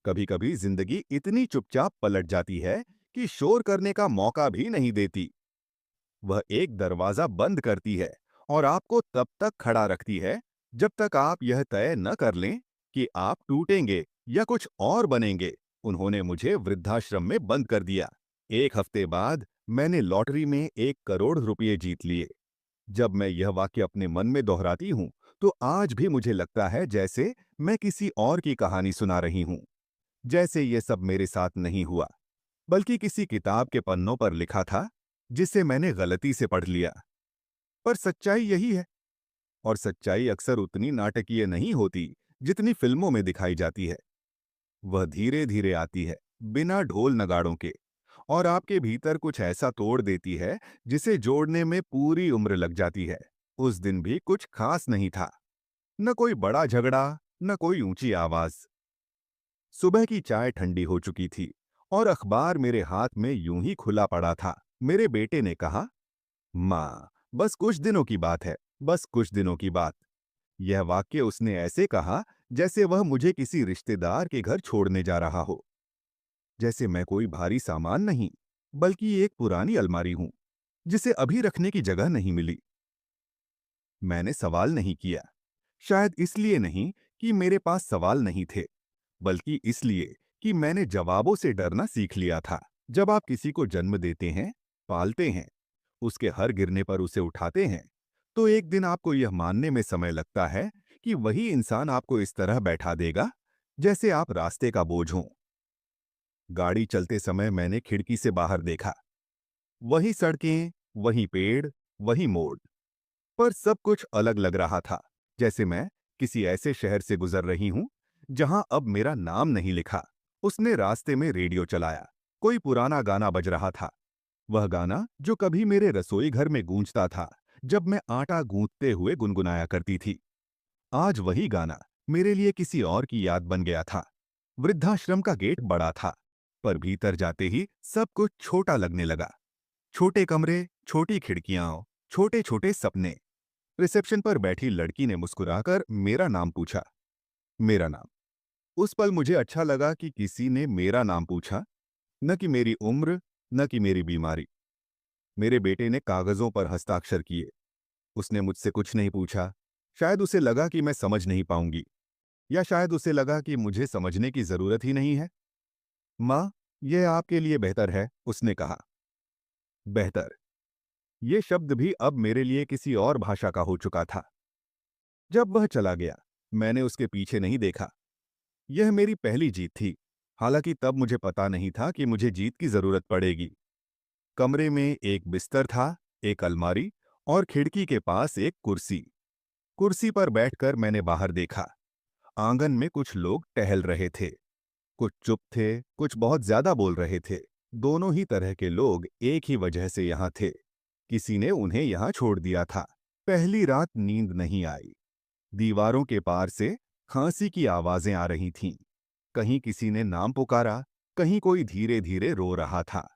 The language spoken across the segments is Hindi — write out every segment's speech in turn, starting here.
कभी कभी जिंदगी इतनी चुपचाप पलट जाती है कि शोर करने का मौका भी नहीं देती। वह एक दरवाजा बंद करती है और आपको तब तक खड़ा रखती है जब तक आप यह तय न कर लें कि आप टूटेंगे या कुछ और बनेंगे। उन्होंने मुझे वृद्धाश्रम में बंद कर दिया। एक हफ्ते बाद मैंने लॉटरी में 1 करोड़ रुपए जीत लिए। जब मैं यह वाक्य अपने मन में दोहराती हूँ, तो आज भी मुझे लगता है जैसे मैं किसी और की कहानी सुना रही हूँ। जैसे ये सब मेरे साथ नहीं हुआ, बल्कि किसी किताब के पन्नों पर लिखा था, जिसे मैंने गलती से पढ़ लिया। पर सच्चाई यही है, और सच्चाई अक्सर उतनी नाटकीय नहीं होती जितनी फिल्मों में दिखाई जाती है। वह धीरे धीरे आती है, बिना ढोल नगाड़ों के, और आपके भीतर कुछ ऐसा तोड़ देती है जिसे जोड़ने में पूरी उम्र लग जाती है। उस दिन भी कुछ खास नहीं था। न कोई बड़ा झगड़ा, न कोई ऊंची आवाज। सुबह की चाय ठंडी हो चुकी थी और अखबार मेरे हाथ में यूं ही खुला पड़ा था। मेरे बेटे ने कहा, माँ, बस कुछ दिनों की बात है, बस कुछ दिनों की बात। यह वाक्य उसने ऐसे कहा जैसे वह मुझे किसी रिश्तेदार के घर छोड़ने जा रहा हो। जैसे मैं कोई भारी सामान नहीं, बल्कि एक पुरानी अलमारी हूं, जिसे अभी रखने की जगह नहीं मिली। मैंने सवाल नहीं किया। शायद इसलिए नहीं कि मेरे पास सवाल नहीं थे, बल्कि इसलिए कि मैंने जवाबों से डरना सीख लिया था। जब आप किसी को जन्म देते हैं, पालते हैं, उसके हर गिरने पर उसे उठाते हैं, तो एक दिन आपको यह मानने में समय लगता है कि वही इंसान आपको इस तरह बैठा देगा जैसे आप रास्ते का बोझ हों। गाड़ी चलते समय मैंने खिड़की से बाहर देखा। वही सड़कें, वही पेड़, वही मोड़, पर सब कुछ अलग लग रहा था। जैसे मैं किसी ऐसे शहर से गुजर रही हूं जहां अब मेरा नाम नहीं लिखा। उसने रास्ते में रेडियो चलाया। कोई पुराना गाना बज रहा था। वह गाना जो कभी मेरे रसोई घर में गूंजता था, जब मैं आटा गूंथते हुए गुनगुनाया करती थी। आज वही गाना मेरे लिए किसी और की याद बन गया था। वृद्धाश्रम का गेट बड़ा था, पर भीतर जाते ही सब कुछ छोटा लगने लगा। छोटे कमरे, छोटी खिड़कियां, छोटे छोटे सपने। रिसेप्शन पर बैठी लड़की ने मुस्कुराकर मेरा नाम पूछा। मेरा नाम। उस पल मुझे अच्छा लगा कि किसी ने मेरा नाम पूछा, न कि मेरी उम्र, न कि मेरी बीमारी। मेरे बेटे ने कागजों पर हस्ताक्षर किए। उसने मुझसे कुछ नहीं पूछा। शायद उसे लगा कि मैं समझ नहीं पाऊंगी, या शायद उसे लगा कि मुझे समझने की जरूरत ही नहीं है। माँ, यह आपके लिए बेहतर है, उसने कहा। बेहतर। ये शब्द भी अब मेरे लिए किसी और भाषा का हो चुका था। जब वह चला गया, मैंने उसके पीछे नहीं देखा। यह मेरी पहली जीत थी, हालांकि तब मुझे पता नहीं था कि मुझे जीत की जरूरत पड़ेगी। कमरे में एक बिस्तर था, एक अलमारी, और खिड़की के पास एक कुर्सी। कुर्सी पर बैठकर मैंने बाहर देखा। आंगन में कुछ लोग टहल रहे थे। कुछ चुप थे, कुछ बहुत ज्यादा बोल रहे थे। दोनों ही तरह के लोग एक ही वजह से यहाँ थे। किसी ने उन्हें यहाँ छोड़ दिया था। पहली रात नींद नहीं आई। दीवारों के पार से खांसी की आवाजें आ रही थीं। कहीं किसी ने नाम पुकारा, कहीं कोई धीरे धीरे रो रहा था।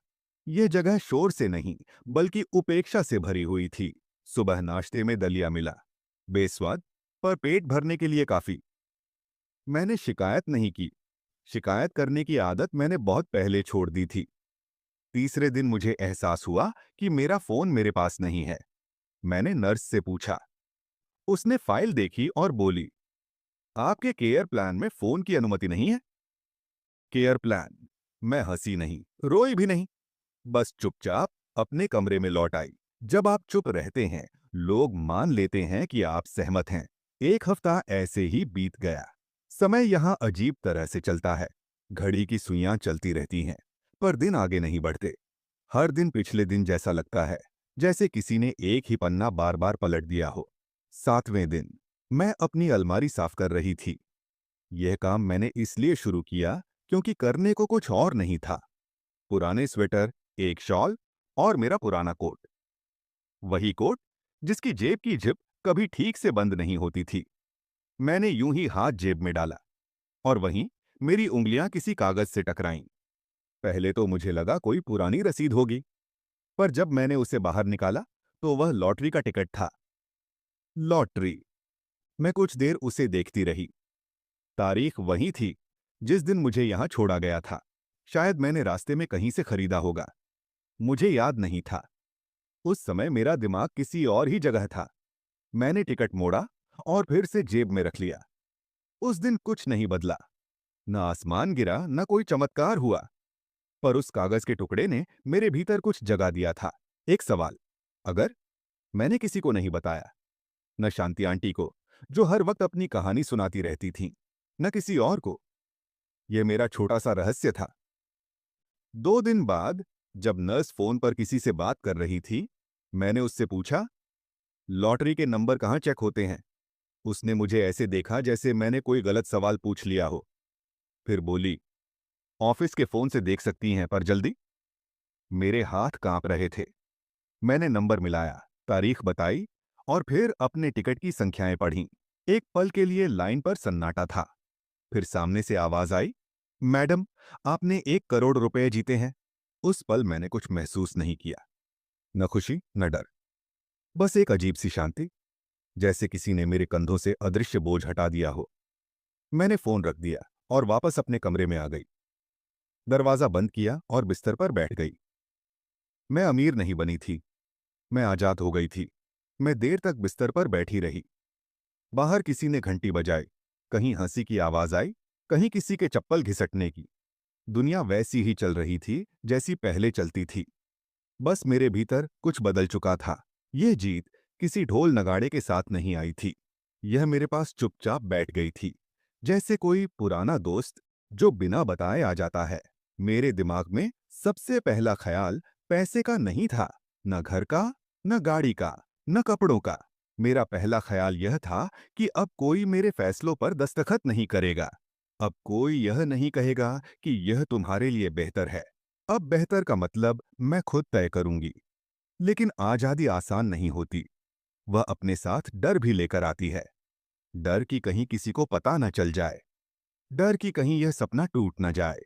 यह जगह शोर से नहीं, बल्कि उपेक्षा से भरी हुई थी। सुबह नाश्ते में दलिया मिला। बेस्वाद, पर पेट भरने के लिए काफी। मैंने शिकायत नहीं की। शिकायत करने की आदत मैंने बहुत पहले छोड़ दी थी। तीसरे दिन मुझे एहसास हुआ कि मेरा फोन मेरे पास नहीं है। मैंने नर्स से पूछा। उसने फाइल देखी और बोली, आपके केयर प्लान में फोन की अनुमति नहीं है। Care plan. मैं हंसी नहीं, रोई भी नहीं, बस चुपचाप अपने कमरे में लौट आई। जब आप चुप रहते हैं, लोग मान लेते हैं कि आप सहमत हैं। एक हफ्ता ऐसे ही बीत गया। समय यहां अजीब तरह से चलता है। घड़ी की सुइयां चलती रहती हैं, पर दिन आगे नहीं बढ़ते। हर दिन पिछले दिन जैसा लगता है, जैसे किसी ने एक ही पन्ना बार बार पलट दिया हो। 7वें दिन मैं अपनी अलमारी साफ कर रही थी। यह काम मैंने इसलिए शुरू किया क्योंकि करने को कुछ और नहीं था। पुराने स्वेटर, एक शॉल और मेरा पुराना कोट। वही कोट जिसकी जेब की जिप कभी ठीक से बंद नहीं होती थी। मैंने यूं ही हाथ जेब में डाला, और वहीं मेरी उंगलियां किसी कागज से टकराईं। पहले तो मुझे लगा कोई पुरानी रसीद होगी, पर जब मैंने उसे बाहर निकाला तो वह लॉटरी का टिकट था। लॉटरी। मैं कुछ देर उसे देखती रही। तारीख वही थी, जिस दिन मुझे यहाँ छोड़ा गया था। शायद मैंने रास्ते में कहीं से खरीदा होगा। मुझे याद नहीं था। उस समय मेरा दिमाग किसी और ही जगह था। मैंने टिकट मोड़ा और फिर से जेब में रख लिया। उस दिन कुछ नहीं बदला। न आसमान गिरा, न कोई चमत्कार हुआ। पर उस कागज के टुकड़े ने मेरे भीतर कुछ जगा दिया था। एक सवाल, अगर मैंने किसी को नहीं बताया, न शांति आंटी को, जो हर वक्त अपनी कहानी सुनाती रहती थीं, न किसी और को। यह मेरा छोटा सा रहस्य था। 2 दिन बाद, जब नर्स फोन पर किसी से बात कर रही थी, मैंने उससे पूछा, लॉटरी के नंबर कहाँ चेक होते हैं? उसने मुझे ऐसे देखा जैसे मैंने कोई गलत सवाल पूछ लिया हो। फिर बोली, ऑफिस के फोन से देख सकती हैं, पर जल्दी। मेरे हाथ कांप रहे थे। मैंने नंबर मिलाया, तारीख बताई और फिर अपने टिकट की संख्याएं पढ़ीं। एक पल के लिए लाइन पर सन्नाटा था। फिर सामने से आवाज आई, मैडम, आपने 1 करोड़ रुपए जीते हैं। उस पल मैंने कुछ महसूस नहीं किया, न खुशी न डर, बस एक अजीब सी शांति, जैसे किसी ने मेरे कंधों से अदृश्य बोझ हटा दिया हो। मैंने फोन रख दिया और वापस अपने कमरे में आ गई। दरवाजा बंद किया और बिस्तर पर बैठ गई। मैं अमीर नहीं बनी थी, मैं आजाद हो गई थी। मैं देर तक बिस्तर पर बैठी रही। बाहर किसी ने घंटी बजाई, कहीं हंसी की आवाज आई, कहीं किसी के चप्पल घिसटने की। दुनिया वैसी ही चल रही थी जैसी पहले चलती थी। बस मेरे भीतर कुछ बदल चुका था। यह जीत किसी ढोल नगाड़े के साथ नहीं आई थी। यह मेरे पास चुपचाप बैठ गई थी, जैसे कोई पुराना दोस्त जो बिना बताए आ जाता है। मेरे दिमाग में सबसे पहला ख्याल पैसे का नहीं था, न घर का, न गाड़ी का, न कपड़ों का। मेरा पहला ख्याल यह था कि अब कोई मेरे फैसलों पर दस्तखत नहीं करेगा। अब कोई यह नहीं कहेगा कि यह तुम्हारे लिए बेहतर है। अब बेहतर का मतलब मैं खुद तय करूंगी। लेकिन आजादी आसान नहीं होती। वह अपने साथ डर भी लेकर आती है। डर कि कहीं किसी को पता न चल जाए, डर कि कहीं यह सपना टूट न जाए,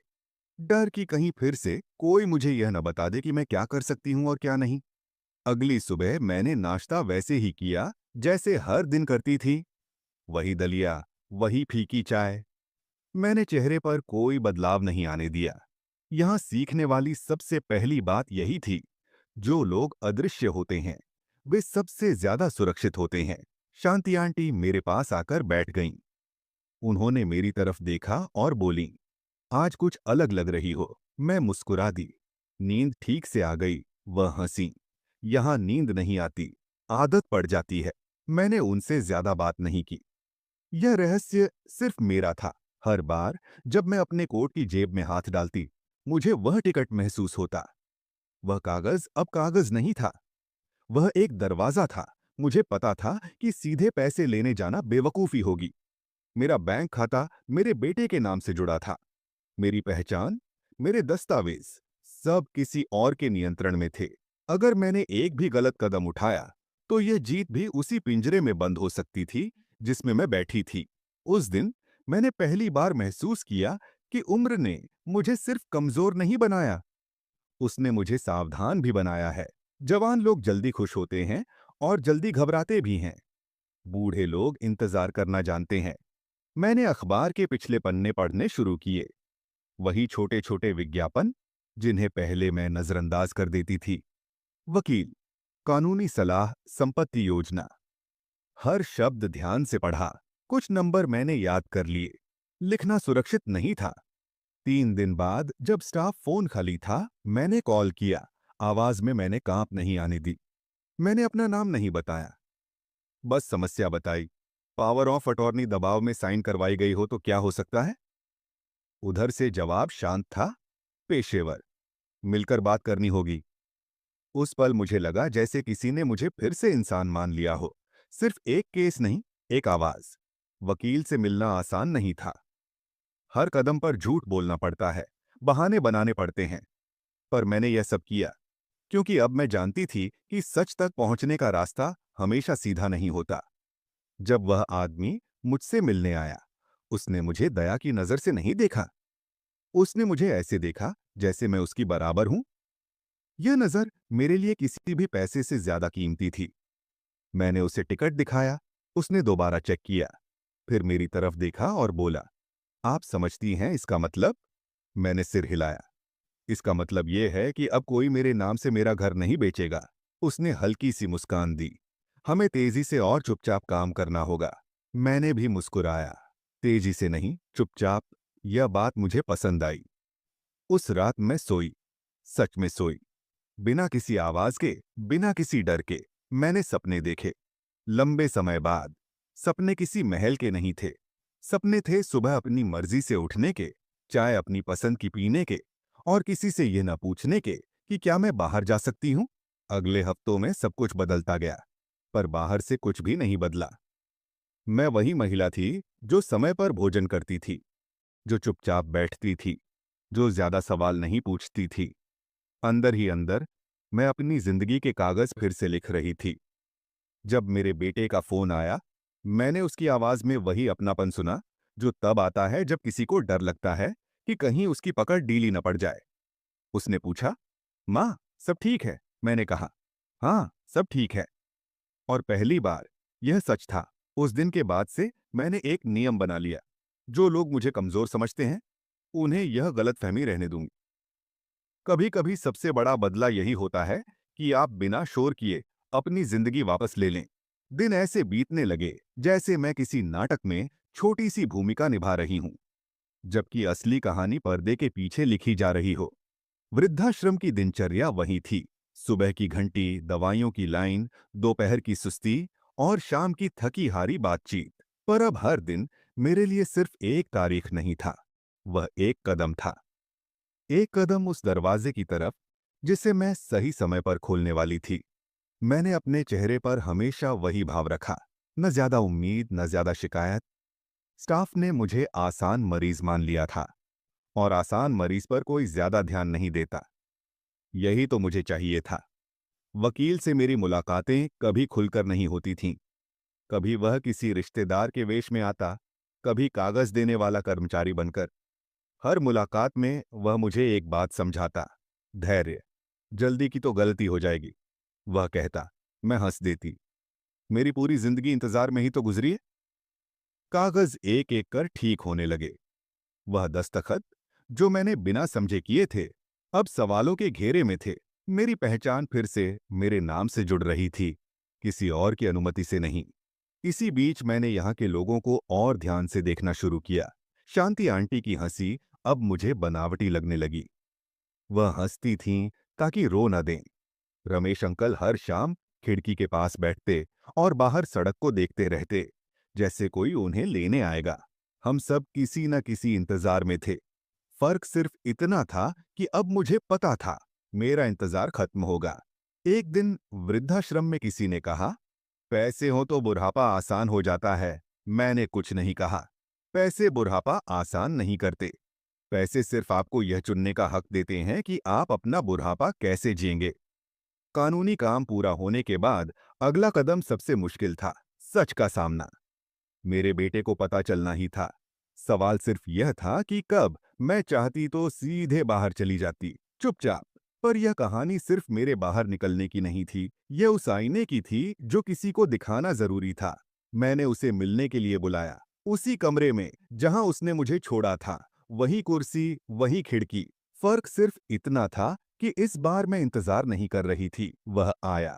डर कि कहीं फिर से कोई मुझे यह न बता दे कि मैं क्या कर सकती हूं और क्या नहीं। अगली सुबह मैंने नाश्ता वैसे ही किया जैसे हर दिन करती थी। वही दलिया, वही फीकी चाय। मैंने चेहरे पर कोई बदलाव नहीं आने दिया। यहां सीखने वाली सबसे पहली बात यही थी, जो लोग अदृश्य होते हैं वे सबसे ज्यादा सुरक्षित होते हैं। शांति आंटी मेरे पास आकर बैठ गईं। उन्होंने मेरी तरफ देखा और बोली, आज कुछ अलग लग रही हो। मैं मुस्कुरा दी। नींद ठीक से आ गई। वह हंसी। यहां नींद नहीं आती, आदत पड़ जाती है। मैंने उनसे ज्यादा बात नहीं की। यह रहस्य सिर्फ मेरा था। हर बार जब मैं अपने कोट की जेब में हाथ डालती, मुझे वह टिकट महसूस होता। वह कागज अब कागज नहीं था, वह एक दरवाजा था। मुझे पता था कि सीधे पैसे लेने जाना बेवकूफी होगी। मेरा बैंक खाता मेरे बेटे के नाम से जुड़ा था। मेरी पहचान, मेरे दस्तावेज, सब किसी और के नियंत्रण में थे। अगर मैंने एक भी गलत कदम उठाया, तो यह जीत भी उसी पिंजरे में बंद हो सकती थी जिसमें मैं बैठी थी। उस दिन मैंने पहली बार महसूस किया कि उम्र ने मुझे सिर्फ कमजोर नहीं बनाया, उसने मुझे सावधान भी बनाया है। जवान लोग जल्दी खुश होते हैं और जल्दी घबराते भी हैं। बूढ़े लोग इंतजार करना जानते हैं। मैंने अखबार के पिछले पन्ने पढ़ने शुरू किए। वही छोटे छोटे विज्ञापन जिन्हें पहले मैं नजरअंदाज कर देती थी। वकील, कानूनी सलाह, संपत्ति योजना। हर शब्द ध्यान से पढ़ा। कुछ नंबर मैंने याद कर लिए। लिखना सुरक्षित नहीं था। 3 दिन बाद जब स्टाफ फोन खाली था, मैंने कॉल किया। आवाज में मैंने कांप नहीं आने दी। मैंने अपना नाम नहीं बताया, बस समस्या बताई। पावर ऑफ अटॉर्नी दबाव में साइन करवाई गई हो तो क्या हो सकता है? उधर से जवाब शांत था, पेशेवर, मिलकर बात करनी होगी। उस पल मुझे लगा जैसे किसी ने मुझे फिर से इंसान मान लिया हो। सिर्फ एक केस नहीं, एक आवाज। वकील से मिलना आसान नहीं था। हर कदम पर झूठ बोलना पड़ता है, बहाने बनाने पड़ते हैं। पर मैंने यह सब किया क्योंकि अब मैं जानती थी कि सच तक पहुंचने का रास्ता हमेशा सीधा नहीं होता। जब वह आदमी मुझसे मिलने आया, उसने मुझे दया की नजर से नहीं देखा। उसने मुझे ऐसे देखा जैसे मैं उसकी बराबर हूं। यह नजर मेरे लिए किसी भी पैसे से ज्यादा कीमती थी। मैंने उसे टिकट दिखाया। उसने दोबारा चेक किया, फिर मेरी तरफ देखा और बोला, आप समझती हैं इसका मतलब? मैंने सिर हिलाया। इसका मतलब ये है कि अब कोई मेरे नाम से मेरा घर नहीं बेचेगा। उसने हल्की सी मुस्कान दी। हमें तेजी से और चुपचाप काम करना होगा। मैंने भी मुस्कुराया। तेजी से नहीं, चुपचाप। यह बात मुझे पसंद आई। उस रात मैं सोई। सच में सोई। बिना किसी आवाज के, बिना किसी डर के। मैंने सपने देखे। लंबे समय बाद। सपने किसी महल के नहीं थे। सपने थे सुबह अपनी मर्जी से उठने के, चाय अपनी पसंद की पीने के, और किसी से यह न पूछने के कि क्या मैं बाहर जा सकती हूं। अगले हफ्तों में सब कुछ बदलता गया, पर बाहर से कुछ भी नहीं बदला। मैं वही महिला थी जो समय पर भोजन करती थी, जो चुपचाप बैठती थी, जो ज्यादा सवाल नहीं पूछती थी। अंदर ही अंदर मैं अपनी जिंदगी के कागज फिर से लिख रही थी। जब मेरे बेटे का फोन आया, मैंने उसकी आवाज में वही अपनापन सुना जो तब आता है जब किसी को डर लगता है कि कहीं उसकी पकड़ ढीली न पड़ जाए। उसने पूछा, माँ, सब ठीक है? मैंने कहा, हाँ, सब ठीक है। और पहली बार यह सच था। उस दिन के बाद से मैंने एक नियम बना लिया। जो लोग मुझे कमजोर समझते हैं, उन्हें यह गलतफहमी रहने दूंगी। कभी कभी सबसे बड़ा बदला यही होता है कि आप बिना शोर किए अपनी जिंदगी वापस ले लें। दिन ऐसे बीतने लगे जैसे मैं किसी नाटक में छोटी सी भूमिका निभा रही हूं, जबकि असली कहानी पर्दे के पीछे लिखी जा रही हो। वृद्धाश्रम की दिनचर्या वही थी। सुबह की घंटी, दवाइयों की लाइन, दोपहर की सुस्ती और शाम की थकी हारी बातचीत। पर अब हर दिन मेरे लिए सिर्फ एक तारीख नहीं था, वह एक कदम था। एक कदम उस दरवाजे की तरफ जिसे मैं सही समय पर खोलने वाली थी। मैंने अपने चेहरे पर हमेशा वही भाव रखा, न ज्यादा उम्मीद, न ज्यादा शिकायत। स्टाफ ने मुझे आसान मरीज मान लिया था, और आसान मरीज पर कोई ज्यादा ध्यान नहीं देता। यही तो मुझे चाहिए था। वकील से मेरी मुलाकातें कभी खुलकर नहीं होती थीं। कभी वह किसी रिश्तेदार के वेश में आता, कभी कागज देने वाला कर्मचारी बनकर। हर मुलाकात में वह मुझे एक बात समझाता, धैर्य, जल्दी की तो गलती हो जाएगी। वह कहता। मैं हंस देती। मेरी पूरी जिंदगी इंतजार में ही तो गुजरी है। कागज एक एक कर ठीक होने लगे। वह दस्तखत जो मैंने बिना समझे किए थे, अब सवालों के घेरे में थे। मेरी पहचान फिर से मेरे नाम से जुड़ रही थी, किसी और की अनुमति से नहीं। इसी बीच मैंने यहाँ के लोगों को और ध्यान से देखना शुरू किया। शांति आंटी की हंसी अब मुझे बनावटी लगने लगी। वह हंसती थीं ताकि रो न दें। रमेश अंकल हर शाम खिड़की के पास बैठते और बाहर सड़क को देखते रहते, जैसे कोई उन्हें लेने आएगा। हम सब किसी न किसी इंतजार में थे। फर्क सिर्फ इतना था कि अब मुझे पता था मेरा इंतजार खत्म होगा। एक दिन वृद्धाश्रम में किसी ने कहा, पैसे हो तो बुढ़ापा आसान हो जाता है। मैंने कुछ नहीं कहा। पैसे बुढ़ापा आसान नहीं करते। पैसे सिर्फ आपको यह चुनने का हक देते हैं कि आप अपना बुढ़ापा कैसे जिएंगे। कानूनी काम पूरा होने के बाद अगला कदम सबसे मुश्किल था, सच का सामना। मेरे बेटे को पता चलना ही था। सवाल सिर्फ यह था कि कब। मैं चाहती तो सीधे बाहर चली जाती, चुपचाप। पर यह कहानी सिर्फ मेरे बाहर निकलने की नहीं थी, यह उस आईने की थी जो किसी को दिखाना जरूरी था। मैंने उसे मिलने के लिए बुलाया, उसी कमरे में जहां उसने मुझे छोड़ा था। वही कुर्सी, वही खिड़की। फर्क सिर्फ इतना था कि इस बार मैं इंतजार नहीं कर रही थी, वह आया।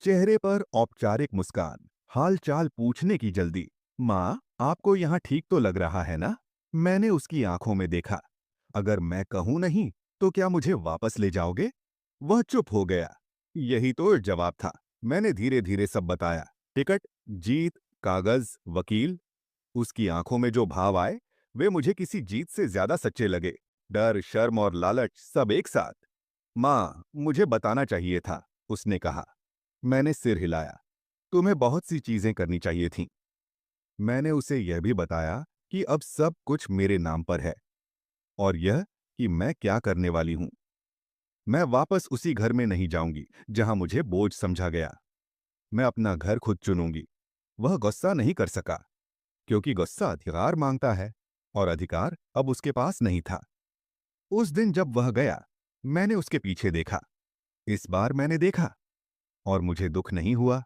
चेहरे पर औपचारिक मुस्कान, हालचाल पूछने की जल्दी। माँ, आपको यहाँ ठीक तो लग रहा है ना? मैंने उसकी आंखों में देखा। अगर मैं कहूं नहीं, तो क्या मुझे वापस ले जाओगे? वह चुप हो गया। यही तो जवाब था। मैंने धीरे धीरे सब बताया। टिकट, जीत, कागज, वकील। उसकी आंखों में जो भाव आए, वे मुझे किसी जीत से ज्यादा सच्चे लगे। डर, शर्म और लालच सब एक साथ। माँ, मुझे बताना चाहिए था, उसने कहा। मैंने सिर हिलाया। तुम्हें बहुत सी चीजें करनी चाहिए थीं। मैंने उसे यह भी बताया कि अब सब कुछ मेरे नाम पर है, और यह कि मैं क्या करने वाली हूं। मैं वापस उसी घर में नहीं जाऊंगी जहां मुझे बोझ समझा गया। मैं अपना घर खुद चुनूंगी। वह गुस्सा नहीं कर सका, क्योंकि गुस्सा अधिकार मांगता है, और अधिकार अब उसके पास नहीं था। उस दिन जब वह गया, मैंने उसके पीछे देखा। इस बार मैंने देखा, और मुझे दुख नहीं हुआ,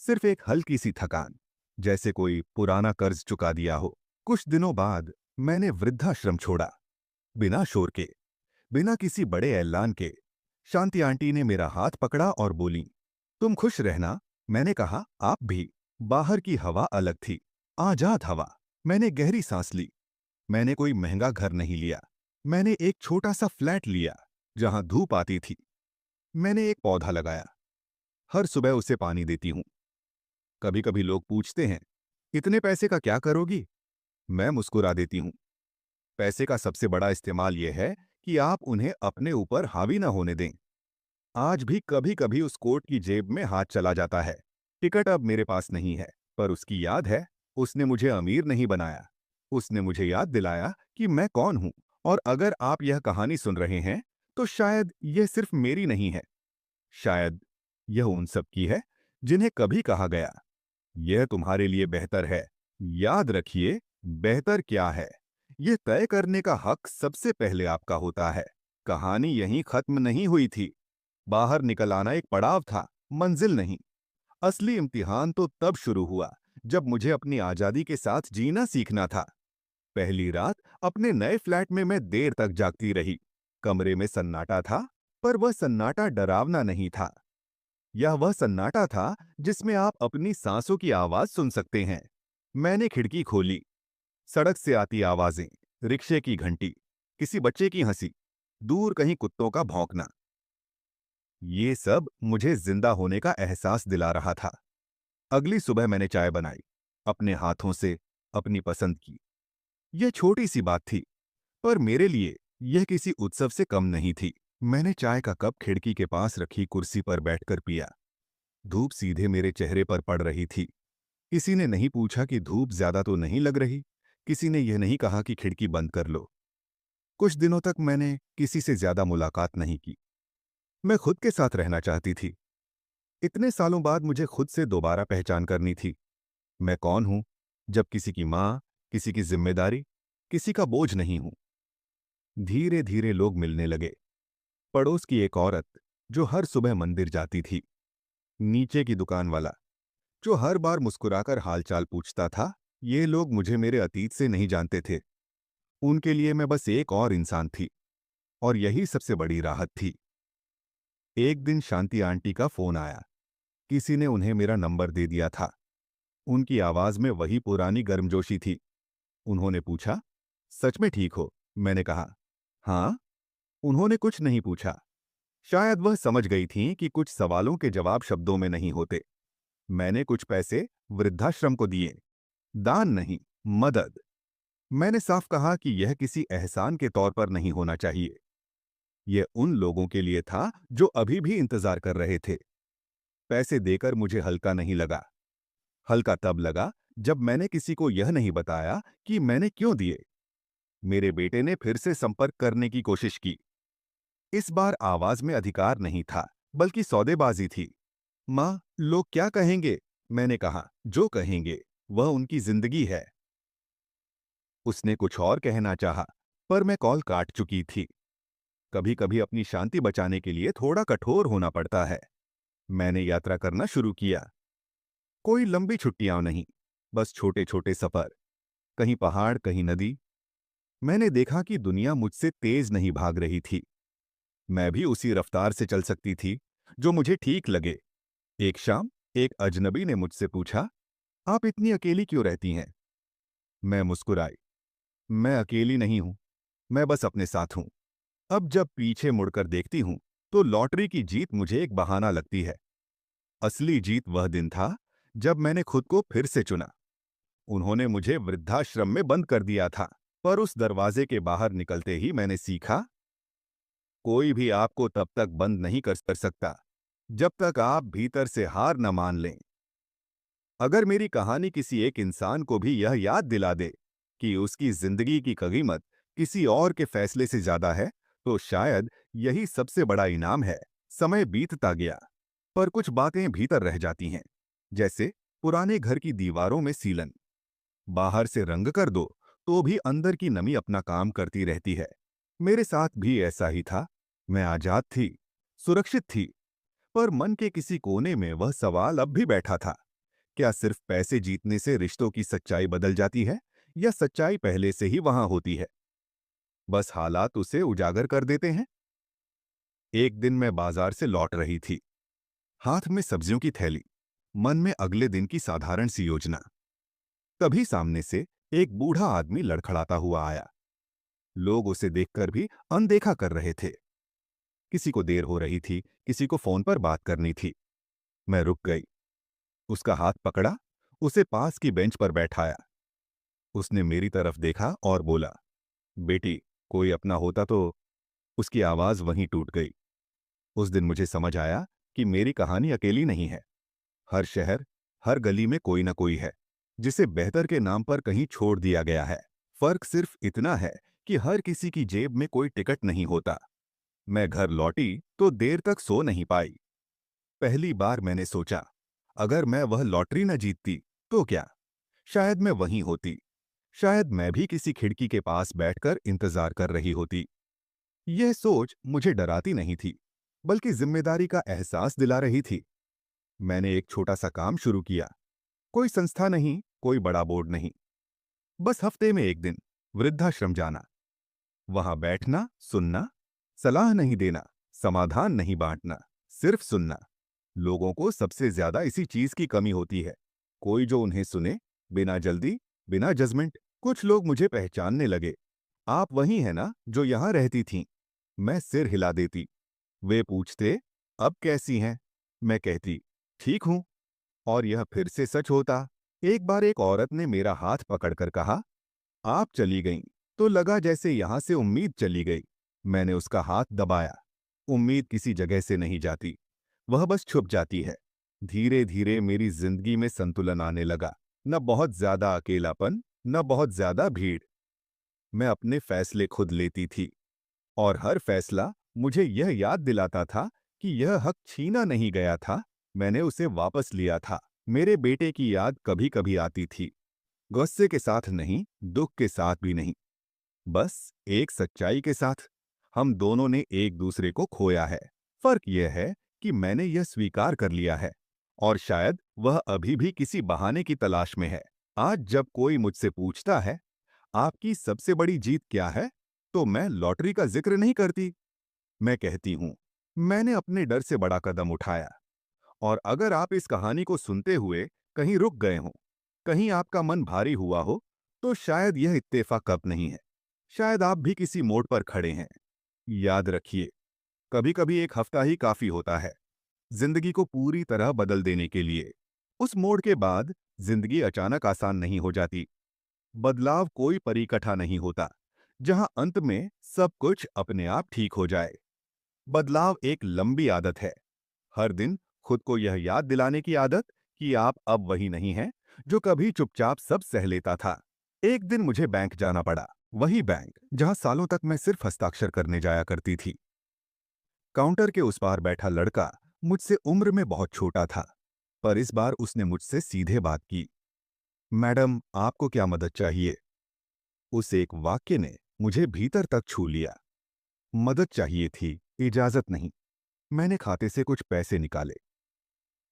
सिर्फ एक हल्की सी थकान, जैसे कोई पुराना कर्ज चुका दिया हो। कुछ दिनों बाद मैंने वृद्धाश्रम छोड़ा, बिना शोर के, बिना किसी बड़े ऐलान के। शांति आंटी ने मेरा हाथ पकड़ा और बोली, तुम खुश रहना। मैंने कहा, आप भी। बाहर की हवा अलग थी, आजाद हवा। मैंने गहरी सांस ली। मैंने कोई महंगा घर नहीं लिया। मैंने एक छोटा सा फ्लैट लिया, जहां धूप आती थी। मैंने एक पौधा लगाया, हर सुबह उसे पानी देती हूं। कभी कभी लोग पूछते हैं, इतने पैसे का क्या करोगी? मैं मुस्कुरा देती हूं, पैसे का सबसे बड़ा इस्तेमाल यह है कि आप उन्हें अपने ऊपर हावी न होने दें। आज भी कभी कभी उस कोट की जेब में हाथ चला जाता है। टिकट अब मेरे पास नहीं है, पर उसकी याद है। उसने मुझे अमीर नहीं बनाया, उसने मुझे याद दिलाया कि मैं कौन हूं। और अगर आप यह कहानी सुन रहे हैं, तो शायद यह सिर्फ मेरी नहीं है। शायद यह उन सब की है जिन्हें कभी कहा गया, यह तुम्हारे लिए बेहतर है। याद रखिए, बेहतर क्या है, यह तय करने का हक सबसे पहले आपका होता है। कहानी यहीं खत्म नहीं हुई थी। बाहर निकल आना एक पड़ाव था, मंजिल नहीं। असली इम्तिहान तो तब शुरू हुआ जब मुझे अपनी आजादी के साथ जीना सीखना था। पहली रात अपने नए फ्लैट में मैं देर तक जागती रही। कमरे में सन्नाटा था, पर वह सन्नाटा डरावना नहीं था। यह वह सन्नाटा था जिसमें आप अपनी सांसों की आवाज सुन सकते हैं। मैंने खिड़की खोली। सड़क से आती आवाजें, रिक्शे की घंटी, किसी बच्चे की हंसी, दूर कहीं कुत्तों का भौंकना, ये सब मुझे जिंदा होने का एहसास दिला रहा था। अगली सुबह मैंने चाय बनाई, अपने हाथों से, अपनी पसंद की। यह छोटी सी बात थी, पर मेरे लिए यह किसी उत्सव से कम नहीं थी। मैंने चाय का कप खिड़की के पास रखी कुर्सी पर बैठकर पिया। धूप सीधे मेरे चेहरे पर पड़ रही थी। किसी ने नहीं पूछा कि धूप ज्यादा तो नहीं लग रही। किसी ने यह नहीं कहा कि खिड़की बंद कर लो। कुछ दिनों तक मैंने किसी से ज्यादा मुलाकात नहीं की। मैं खुद के साथ रहना चाहती थी। इतने सालों बाद मुझे खुद से दोबारा पहचान करनी थी। मैं कौन हूं, जब किसी की मां, किसी की जिम्मेदारी, किसी का बोझ नहीं हूं। धीरे धीरे लोग मिलने लगे। पड़ोस की एक औरत जो हर सुबह मंदिर जाती थी, नीचे की दुकान वाला जो हर बार मुस्कुराकर हालचाल पूछता था। ये लोग मुझे मेरे अतीत से नहीं जानते थे। उनके लिए मैं बस एक और इंसान थी, और यही सबसे बड़ी राहत थी। एक दिन शांति आंटी का फोन आया। किसी ने उन्हें मेरा नंबर दे दिया था। उनकी आवाज में वही पुरानी गर्मजोशी थी। उन्होंने पूछा, सच में ठीक हो? मैंने कहा, हाँ। उन्होंने कुछ नहीं पूछा। शायद वह समझ गई थीं कि कुछ सवालों के जवाब शब्दों में नहीं होते। मैंने कुछ पैसे वृद्धाश्रम को दिए, दान नहीं, मदद। मैंने साफ कहा कि यह किसी एहसान के तौर पर नहीं होना चाहिए। यह उन लोगों के लिए था जो अभी भी इंतजार कर रहे थे। पैसे देकर मुझे हल्का नहीं लगा। हल्का तब लगा जब मैंने किसी को यह नहीं बताया कि मैंने क्यों दिए। मेरे बेटे ने फिर से संपर्क करने की कोशिश की। इस बार आवाज में अधिकार नहीं था, बल्कि सौदेबाजी थी। मां, लोग क्या कहेंगे? मैंने कहा, जो कहेंगे, वह उनकी जिंदगी है। उसने कुछ और कहना चाहा, पर मैं कॉल काट चुकी थी। कभी कभी अपनी शांति बचाने के लिए थोड़ा कठोर होना पड़ता है। मैंने यात्रा करना शुरू किया। कोई लंबी छुट्टियां नहीं, बस छोटे छोटे सफर, कहीं पहाड़, कहीं नदी। मैंने देखा कि दुनिया मुझसे तेज नहीं भाग रही थी। मैं भी उसी रफ्तार से चल सकती थी, जो मुझे ठीक लगे। एक शाम एक अजनबी ने मुझसे पूछा, आप इतनी अकेली क्यों रहती हैं? मैं मुस्कुराई। मैं अकेली नहीं हूं, मैं बस अपने साथ हूं। अब जब पीछे मुड़कर देखती हूं, तो लॉटरी की जीत मुझे एक बहाना लगती है। असली जीत वह दिन था जब मैंने खुद को फिर से चुना। उन्होंने मुझे वृद्धाश्रम में बंद कर दिया था, पर उस दरवाजे के बाहर निकलते ही मैंने सीखा, कोई भी आपको तब तक बंद नहीं कर सकता जब तक आप भीतर से हार न मान लें। अगर मेरी कहानी किसी एक इंसान को भी यह याद दिला दे कि उसकी जिंदगी की कीमत किसी और के फैसले से ज्यादा है, तो शायद यही सबसे बड़ा इनाम है। समय बीतता गया, पर कुछ बातें भीतर रह जाती हैं, जैसे पुराने घर की दीवारों में सीलन। बाहर से रंग कर दो, तो भी अंदर की नमी अपना काम करती रहती है। मेरे साथ भी ऐसा ही था। मैं आजाद थी, सुरक्षित थी, पर मन के किसी कोने में वह सवाल अब भी बैठा था, क्या सिर्फ पैसे जीतने से रिश्तों की सच्चाई बदल जाती है, या सच्चाई पहले से ही वहां होती है, बस हालात उसे उजागर कर देते हैं। एक दिन मैं बाजार से लौट रही थी, हाथ में सब्जियों की थैली, मन में अगले दिन की साधारण सी योजना। तभी सामने से एक बूढ़ा आदमी लड़खड़ाता हुआ आया। लोग उसे देखकर भी अनदेखा कर रहे थे। किसी को देर हो रही थी, किसी को फोन पर बात करनी थी। मैं रुक गई, उसका हाथ पकड़ा, उसे पास की बेंच पर बैठाया। उसने मेरी तरफ देखा और बोला, बेटी, कोई अपना होता तो। उसकी आवाज वहीं टूट गई। उस दिन मुझे समझ आया कि मेरी कहानी अकेली नहीं है। हर शहर, हर गली में कोई ना कोई है जिसे बेहतर के नाम पर कहीं छोड़ दिया गया है। फर्क सिर्फ इतना है कि हर किसी की जेब में कोई टिकट नहीं होता। मैं घर लौटी तो देर तक सो नहीं पाई। पहली बार मैंने सोचा, अगर मैं वह लॉटरी न जीतती तो क्या? शायद मैं वहीं होती। शायद मैं भी किसी खिड़की के पास बैठकर इंतजार कर रही होती। यह सोच मुझे डराती नहीं थी, बल्कि जिम्मेदारी का एहसास दिला रही थी। मैंने एक छोटा सा काम शुरू किया। कोई संस्था नहीं, कोई बड़ा बोर्ड नहीं, बस हफ्ते में एक दिन वृद्धाश्रम जाना, वहां बैठना, सुनना, सलाह नहीं देना, समाधान नहीं बांटना, सिर्फ सुनना। लोगों को सबसे ज्यादा इसी चीज की कमी होती है, कोई जो उन्हें सुने, बिना जल्दी, बिना जजमेंट। कुछ लोग मुझे पहचानने लगे। आप वही हैं ना जो यहां रहती थीं? मैं सिर हिला देती। वे पूछते, अब कैसी हैं? मैं कहती, ठीक हूं। और यह फिर से सच होता। एक बार एक औरत ने मेरा हाथ पकड़कर कहा, आप चली गईं तो लगा जैसे यहां से उम्मीद चली गई। मैंने उसका हाथ दबाया। उम्मीद किसी जगह से नहीं जाती, वह बस छुप जाती है। धीरे धीरे मेरी जिंदगी में संतुलन आने लगा। न बहुत ज्यादा अकेलापन, न बहुत ज्यादा भीड़। मैं अपने फैसले खुद लेती थी, और हर फैसला मुझे यह याद दिलाता था कि यह हक छीना नहीं गया था, मैंने उसे वापस लिया था। मेरे बेटे की याद कभी कभी आती थी, गुस्से के साथ नहीं, दुख के साथ भी नहीं, बस एक सच्चाई के साथ। हम दोनों ने एक दूसरे को खोया है। फर्क यह है कि मैंने यह स्वीकार कर लिया है, और शायद वह अभी भी किसी बहाने की तलाश में है। आज जब कोई मुझसे पूछता है, आपकी सबसे बड़ी जीत क्या है, तो मैं लॉटरी का जिक्र नहीं करती। मैं कहती हूं, मैंने अपने डर से बड़ा कदम उठाया। और अगर आप इस कहानी को सुनते हुए कहीं रुक गए हों, कहीं आपका मन भारी हुआ हो, तो शायद यह इत्तेफाक कब नहीं है। शायद आप भी किसी मोड़ पर खड़े हैं। याद रखिए, कभी कभी एक हफ्ता ही काफी होता है जिंदगी को पूरी तरह बदल देने के लिए। उस मोड़ के बाद जिंदगी अचानक आसान नहीं हो जाती। बदलाव कोई परिकठा नहीं होता जहां अंत में सब कुछ अपने आप ठीक हो जाए। बदलाव एक लंबी आदत है। हर दिन खुद को यह याद दिलाने की आदत कि आप अब वही नहीं हैं जो कभी चुपचाप सब सह लेता था। एक दिन मुझे बैंक जाना पड़ा, वही बैंक जहां सालों तक मैं सिर्फ हस्ताक्षर करने जाया करती थी। काउंटर के उस पार बैठा लड़का मुझसे उम्र में बहुत छोटा था, पर इस बार उसने मुझसे सीधे बात की। मैडम, आपको क्या मदद चाहिए? उस एक वाक्य ने मुझे भीतर तक छू लिया। मदद चाहिए थी, इजाजत नहीं। मैंने खाते से कुछ पैसे निकाले,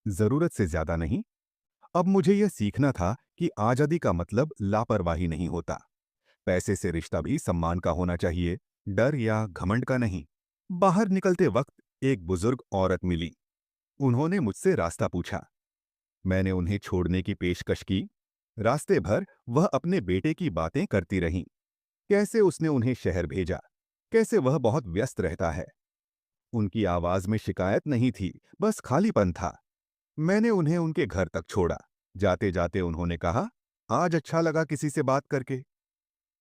जरूरत से ज्यादा नहीं। अब मुझे यह सीखना था कि आजादी का मतलब लापरवाही नहीं होता। पैसे से रिश्ता भी सम्मान का होना चाहिए, डर या घमंड का नहीं। बाहर निकलते वक्त एक बुजुर्ग औरत मिली। उन्होंने मुझसे रास्ता पूछा। मैंने उन्हें छोड़ने की पेशकश की। रास्ते भर वह अपने बेटे की बातें करती रहीं। कैसे उसने उन्हें शहर भेजा, कैसे वह बहुत व्यस्त रहता है। उनकी आवाज में शिकायत नहीं थी, बस खालीपन था। मैंने उन्हें उनके घर तक छोड़ा। जाते जाते उन्होंने कहा, आज अच्छा लगा किसी से बात करके।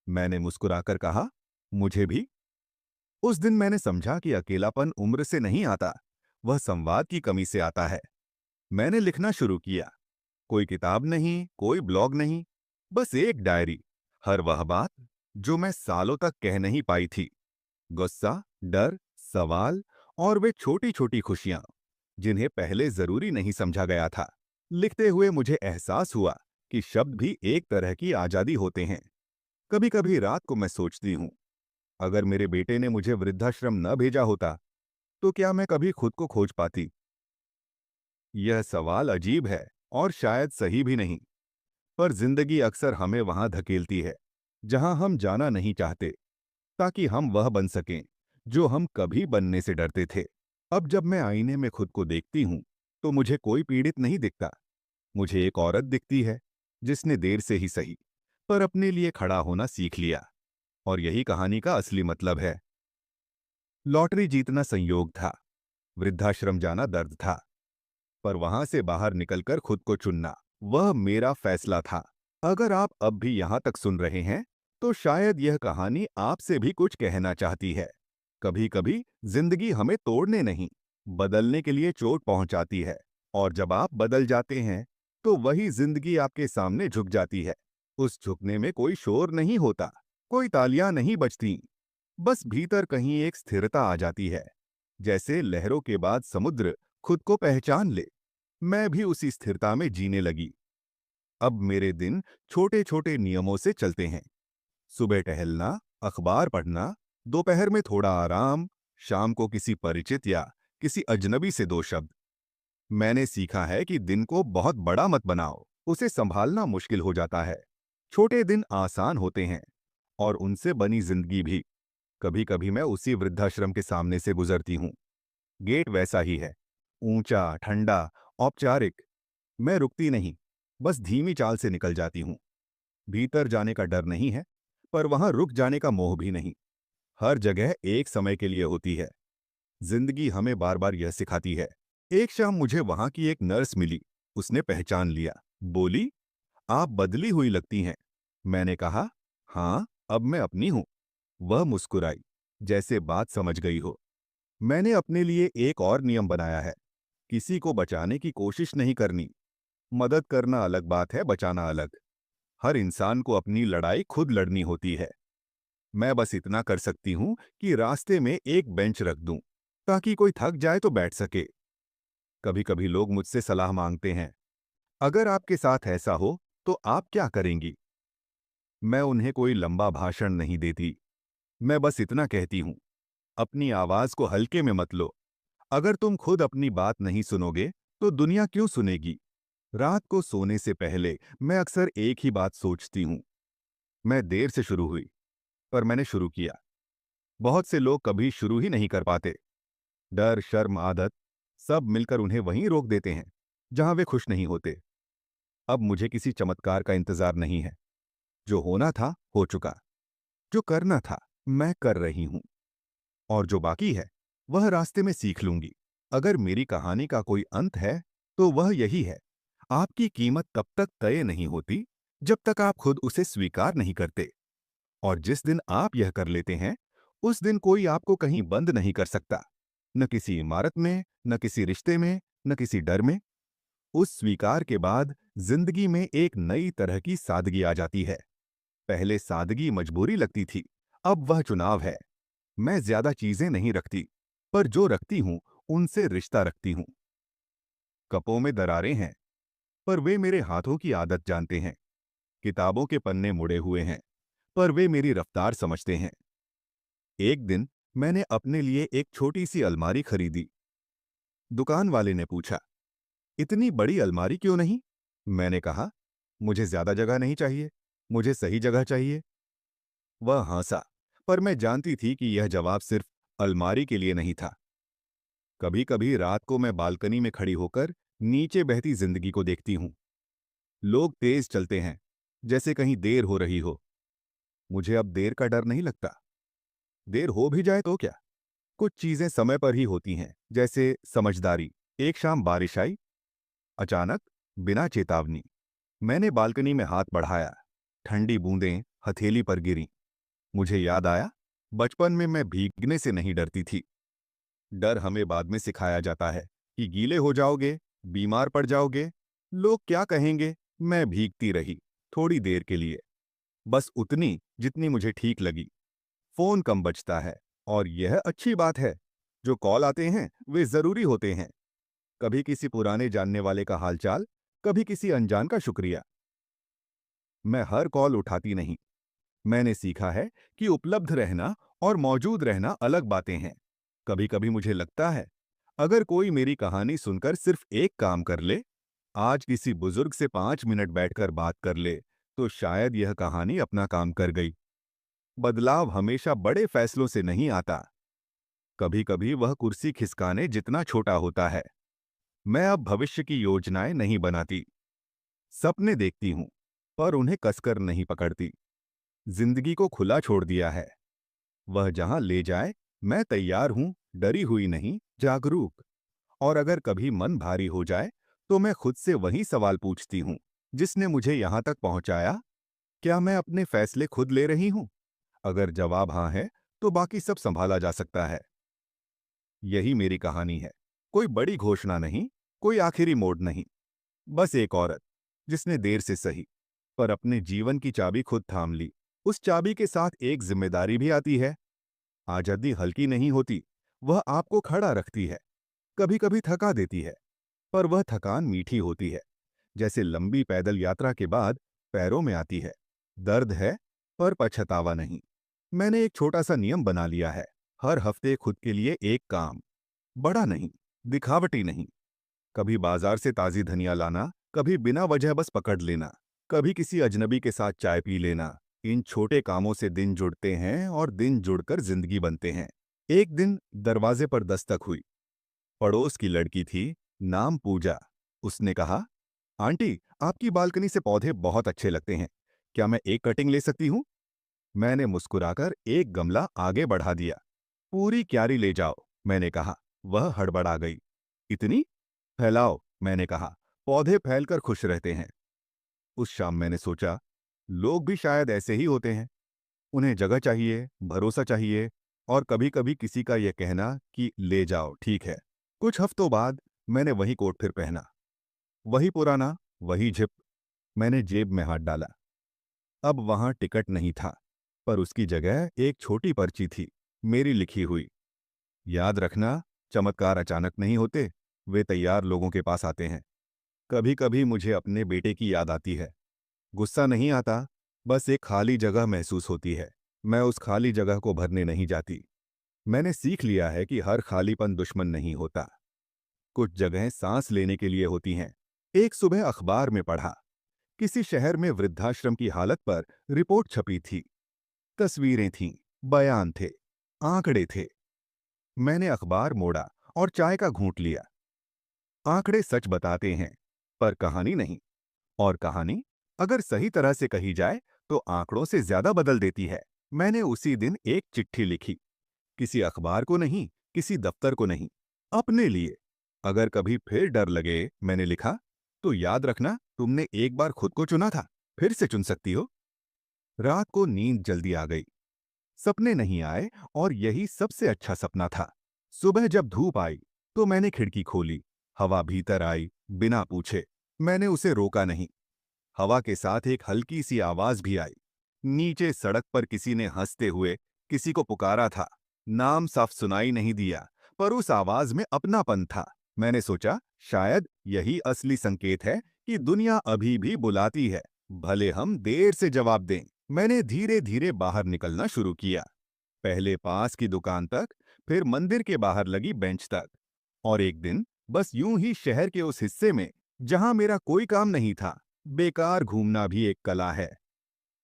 मैंने मुस्कुराकर कहा, मुझे भी। उस दिन मैंने समझा कि अकेलापन उम्र से नहीं आता, वह संवाद की कमी से आता है। मैंने लिखना शुरू किया। कोई किताब नहीं, कोई ब्लॉग नहीं, बस एक डायरी। हर वह बात जो मैं सालों तक कह नहीं पाई थी। गुस्सा, डर, सवाल, और वे छोटी छोटी खुशियां जिन्हें पहले जरूरी नहीं समझा गया था। लिखते हुए मुझे एहसास हुआ कि शब्द भी एक तरह की आजादी होते हैं। कभी कभी रात को मैं सोचती हूँ, अगर मेरे बेटे ने मुझे वृद्धाश्रम न भेजा होता तो क्या मैं कभी खुद को खोज पाती? यह सवाल अजीब है और शायद सही भी नहीं, पर जिंदगी अक्सर हमें वहां धकेलती है जहां हम जाना नहीं चाहते, ताकि हम वह बन सकें जो हम कभी बनने से डरते थे। अब जब मैं आईने में खुद को देखती हूँ तो मुझे कोई पीड़ित नहीं दिखता। मुझे एक औरत दिखती है जिसने देर से ही सही पर अपने लिए खड़ा होना सीख लिया। और यही कहानी का असली मतलब है। लॉटरी जीतना संयोग था, वृद्धाश्रम जाना दर्द था, पर वहां से बाहर निकलकर खुद को चुनना वह मेरा फैसला था। अगर आप अब भी यहां तक सुन रहे हैं तो शायद यह कहानी आपसे भी कुछ कहना चाहती है। कभी कभी जिंदगी हमें तोड़ने नहीं, बदलने के लिए चोट पहुंचाती है। और जब आप बदल जाते हैं तो वही जिंदगी आपके सामने झुक जाती है। उस झुकने में कोई शोर नहीं होता, कोई तालियां नहीं बजती, बस भीतर कहीं एक स्थिरता आ जाती है, जैसे लहरों के बाद समुद्र खुद को पहचान ले। मैं भी उसी स्थिरता में जीने लगी। अब मेरे दिन छोटे छोटे नियमों से चलते हैं। सुबह टहलना, अखबार पढ़ना, दोपहर में थोड़ा आराम, शाम को किसी परिचित या किसी अजनबी से दो शब्द। मैंने सीखा है कि दिन को बहुत बड़ा मत बनाओ, उसे संभालना मुश्किल हो जाता है। छोटे दिन आसान होते हैं और उनसे बनी जिंदगी भी। कभी कभी मैं उसी वृद्धाश्रम के सामने से गुजरती हूँ। गेट वैसा ही है, ऊंचा, ठंडा, औपचारिक। मैं रुकती नहीं, बस धीमी चाल से निकल जाती हूँ। भीतर जाने का डर नहीं है, पर वहां रुक जाने का मोह भी नहीं। हर जगह एक समय के लिए होती है। जिंदगी हमें बार बार यह सिखाती है। एक शाम मुझे वहां की एक नर्स मिली। उसने पहचान लिया, बोली, आप बदली हुई लगती हैं। मैंने कहा, हाँ, अब मैं अपनी हूं। वह मुस्कुराई, जैसे बात समझ गई हो। मैंने अपने लिए एक और नियम बनाया है, किसी को बचाने की कोशिश नहीं करनी। मदद करना अलग बात है, बचाना अलग। हर इंसान को अपनी लड़ाई खुद लड़नी होती है। मैं बस इतना कर सकती हूँ कि रास्ते में एक बेंच रख दूं, ताकि कोई थक जाए तो बैठ सके। कभी कभी लोग मुझसे सलाह मांगते हैं, अगर आपके साथ ऐसा हो तो आप क्या करेंगी। मैं उन्हें कोई लंबा भाषण नहीं देती। मैं बस इतना कहती हूँ, अपनी आवाज को हल्के में मत लो। अगर तुम खुद अपनी बात नहीं सुनोगे तो दुनिया क्यों सुनेगी। रात को सोने से पहले मैं अक्सर एक ही बात सोचती हूँ। मैं देर से शुरू हुई, पर मैंने शुरू किया। बहुत से लोग कभी शुरू ही नहीं कर पाते। डर, शर्म, आदत, सब मिलकर उन्हें वहीं रोक देते हैं जहां वे खुश नहीं होते। अब मुझे किसी चमत्कार का इंतजार नहीं है। जो होना था हो चुका, जो करना था मैं कर रही हूं, और जो बाकी है वह रास्ते में सीख लूंगी। अगर मेरी कहानी का कोई अंत है तो वह यही है, आपकी कीमत तब तक तय नहीं होती जब तक आप खुद उसे स्वीकार नहीं करते। और जिस दिन आप यह कर लेते हैं, उस दिन कोई आपको कहीं बंद नहीं कर सकता। न किसी इमारत में, न किसी रिश्ते में, न किसी डर में। उस स्वीकार के बाद जिंदगी में एक नई तरह की सादगी आ जाती है। पहले सादगी मजबूरी लगती थी, अब वह चुनाव है। मैं ज्यादा चीजें नहीं रखती, पर जो रखती हूं उनसे रिश्ता रखती हूं। कपों में दरारें हैं, पर वे मेरे हाथों की आदत जानते हैं। किताबों के पन्ने मुड़े हुए हैं, पर वे मेरी रफ्तार समझते हैं। एक दिन मैंने अपने लिए एक छोटी सी अलमारी खरीदी। दुकान वाले ने पूछा, इतनी बड़ी अलमारी क्यों नहीं। मैंने कहा, मुझे ज्यादा जगह नहीं चाहिए, मुझे सही जगह चाहिए। वह हंसा, पर मैं जानती थी कि यह जवाब सिर्फ अलमारी के लिए नहीं था। कभी कभी रात को मैं बालकनी में खड़ी होकर नीचे बहती जिंदगी को देखती हूँ। लोग तेज चलते हैं, जैसे कहीं देर हो रही हो। मुझे अब देर का डर नहीं लगता। देर हो भी जाए तो क्या, कुछ चीजें समय पर ही होती हैं, जैसे समझदारी। एक शाम बारिश आई, अचानक, बिना चेतावनी। मैंने बालकनी में हाथ बढ़ाया, ठंडी बूंदें हथेली पर गिरीं। मुझे याद आया, बचपन में मैं भीगने से नहीं डरती थी। डर हमें बाद में सिखाया जाता है कि गीले हो जाओगे, बीमार पड़ जाओगे, लोग क्या कहेंगे। मैं भीगती रही, थोड़ी देर के लिए, बस उतनी जितनी मुझे ठीक लगी। फोन कम बजता है, और यह अच्छी बात है। जो कॉल आते हैं वे जरूरी होते हैं। कभी किसी पुराने जानने वाले का हालचाल, कभी किसी अनजान का शुक्रिया। मैं हर कॉल उठाती नहीं। मैंने सीखा है कि उपलब्ध रहना और मौजूद रहना अलग बातें हैं। कभी कभी मुझे लगता है, अगर कोई मेरी कहानी सुनकर सिर्फ एक काम कर ले, आज किसी बुजुर्ग से 5 मिनट बैठकर बात कर ले तो शायद यह कहानी अपना काम कर गई। बदलाव हमेशा बड़े फैसलों से नहीं आता। कभी कभी वह कुर्सी खिसकाने जितना छोटा होता है। मैं अब भविष्य की योजनाएं नहीं बनाती, सपने देखती हूं, पर उन्हें कसकर नहीं पकड़ती। जिंदगी को खुला छोड़ दिया है। वह जहां ले जाए, मैं तैयार हूं, डरी हुई नहीं, जागरूक। और अगर कभी मन भारी हो जाए तो मैं खुद से वही सवाल पूछती हूँ जिसने मुझे यहाँ तक पहुँचाया। क्या मैं अपने फैसले खुद ले रही हूँ? अगर जवाब हाँ है तो बाकी सब संभाला जा सकता है। यही मेरी कहानी है। कोई बड़ी घोषणा नहीं, कोई आखिरी मोड़ नहीं। बस एक औरत जिसने देर से सही, पर अपने जीवन की चाबी खुद थाम ली। उस चाबी के साथ एक जिम्मेदारी भी आती है। आजादी हल्की नहीं होती, वह आपको खड़ा रखती है, कभी कभी थका देती है, पर वह थकान मीठी होती है। जैसे लंबी पैदल यात्रा के बाद पैरों में आती है। दर्द है, पर पछतावा नहीं। मैंने एक छोटा सा नियम बना लिया है। हर हफ्ते खुद के लिए एक काम, बड़ा नहीं, दिखावटी नहीं। कभी बाजार से ताजी धनिया लाना, कभी बिना वजह बस पकड़ लेना, कभी किसी अजनबी के साथ चाय पी लेना। इन छोटे कामों से दिन जुड़ते हैं और दिन जुड़कर जिंदगी बनते हैं। एक दिन दरवाजे पर दस्तक हुई। पड़ोस की लड़की थी, नाम पूजा। उसने कहा, आंटी, आपकी बालकनी से पौधे बहुत अच्छे लगते हैं। क्या मैं एक कटिंग ले सकती हूँ? मैंने मुस्कुराकर एक गमला आगे बढ़ा दिया। पूरी क्यारी ले जाओ, मैंने कहा। वह हड़बड़ा गई। इतनी? फैलाओ, मैंने कहा। पौधे फैलकर खुश रहते हैं। उस शाम मैंने सोचा, लोग भी शायद ऐसे ही होते हैं। उन्हें जगह चाहिए, भरोसा चाहिए, और कभी-कभी किसी का यह कहना कि ले जाओ, ठीक है। कुछ हफ्तों बाद मैंने वही कोट फिर पहना। वही पुराना, वही झिप। मैंने जेब में हाथ डाला। अब वहां टिकट नहीं था, पर उसकी जगह एक छोटी पर्ची थी, मेरी लिखी हुई। याद रखना, चमत्कार अचानक नहीं होते, वे तैयार लोगों के पास आते हैं। कभी कभी मुझे अपने बेटे की याद आती है। गुस्सा नहीं आता, बस एक खाली जगह महसूस होती है। मैं उस खाली जगह को भरने नहीं जाती। मैंने सीख लिया है कि हर खालीपन दुश्मन नहीं होता। कुछ जगहें सांस लेने के लिए होती हैं। एक सुबह अखबार में पढ़ा, किसी शहर में वृद्धाश्रम की हालत पर रिपोर्ट छपी थी। तस्वीरें थीं, बयान थे, आंकड़े थे। मैंने अखबार मोड़ा और चाय का घूंट लिया। आंकड़े सच बताते हैं, पर कहानी नहीं। और कहानी, अगर सही तरह से कही जाए, तो आंकड़ों से ज्यादा बदल देती है। मैंने उसी दिन एक चिट्ठी लिखी। किसी अखबार को नहीं, किसी दफ्तर को नहीं, अपने लिए। अगर कभी फिर डर लगे, मैंने लिखा, तो याद रखना, तुमने एक बार खुद को चुना था, फिर से चुन सकती हो। रात को नींद जल्दी आ गई। सपने नहीं आए, और यही सबसे अच्छा सपना था। सुबह जब धूप आई तो मैंने खिड़की खोली। हवा भीतर आई, बिना पूछे। मैंने उसे रोका नहीं। हवा के साथ एक हल्की सी आवाज भी आई। नीचे सड़क पर किसी ने हंसते हुए किसी को पुकारा था। नाम साफ सुनाई नहीं दिया, पर उस आवाज में अपनापन था। मैंने सोचा, शायद यही असली संकेत है कि दुनिया अभी भी बुलाती है, भले हम देर से जवाब दें। मैंने धीरे धीरे बाहर निकलना शुरू किया। पहले पास की दुकान तक, फिर मंदिर के बाहर लगी बेंच तक। और एक दिन, बस यूं ही शहर के उस हिस्से में जहां मेरा कोई काम नहीं था। बेकार घूमना भी एक कला है।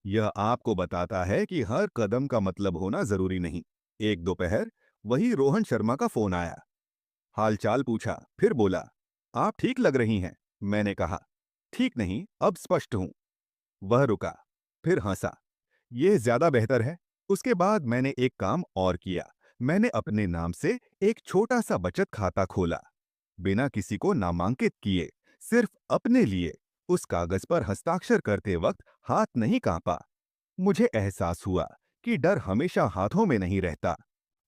यह आपको बताता है कि हर कदम का मतलब होना जरूरी नहीं। एक दोपहर वही रोहन शर्मा का फोन आया। हालचाल पूछा, फिर बोला, आप ठीक लग रही हैं। मैंने कहा, ठीक नहीं, अब स्पष्ट हूं। वह रुका, फिर हंसा। यह ज्यादा बेहतर है। उसके बाद मैंने एक काम और किया। मैंने अपने नाम से एक छोटा सा बचत खाता खोला। बिना किसी को नामांकित किए, सिर्फ अपने लिए। उस कागज पर हस्ताक्षर करते वक्त हाथ नहीं कांपा। मुझे एहसास हुआ कि डर हमेशा हाथों में नहीं रहता,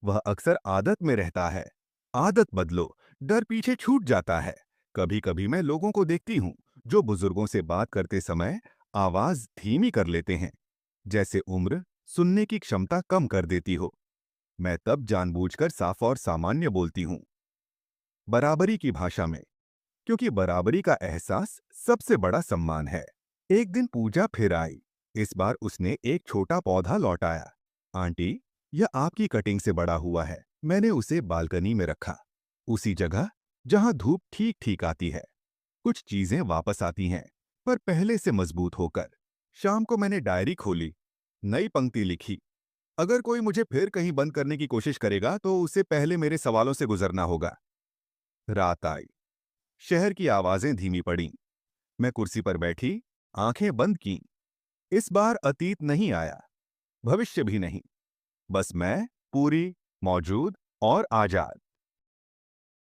वह अक्सर आदत में रहता है। आदत बदलो, डर पीछे छूट जाता है। कभी कभी मैं लोगों को देखती हूँ जो बुजुर्गों से बात करते समय आवाज धीमी कर लेते हैं, जैसे उम्र सुनने की क्षमता कम कर देती हो। मैं तब जानबूझकर साफ और सामान्य बोलती हूँ, बराबरी की भाषा में, क्योंकि बराबरी का एहसास सबसे बड़ा सम्मान है। एक दिन पूजा फिर आई। इस बार उसने एक छोटा पौधा लौटाया। आंटी, यह आपकी कटिंग से बड़ा हुआ है। मैंने उसे बालकनी में रखा, उसी जगह जहां धूप ठीक ठीक आती है। कुछ चीजें वापस आती हैं, पर पहले से मजबूत होकर। शाम को मैंने डायरी खोली, नई पंक्ति लिखी। अगर कोई मुझे फिर कहीं बंद करने की कोशिश करेगा तो उसे पहले मेरे सवालों से गुजरना होगा। रात आई। शहर की आवाजें धीमी पड़ी। मैं कुर्सी पर बैठी, आंखें बंद की। इस बार अतीत नहीं आया, भविष्य भी नहीं। बस मैं, पूरी, मौजूद और आजाद।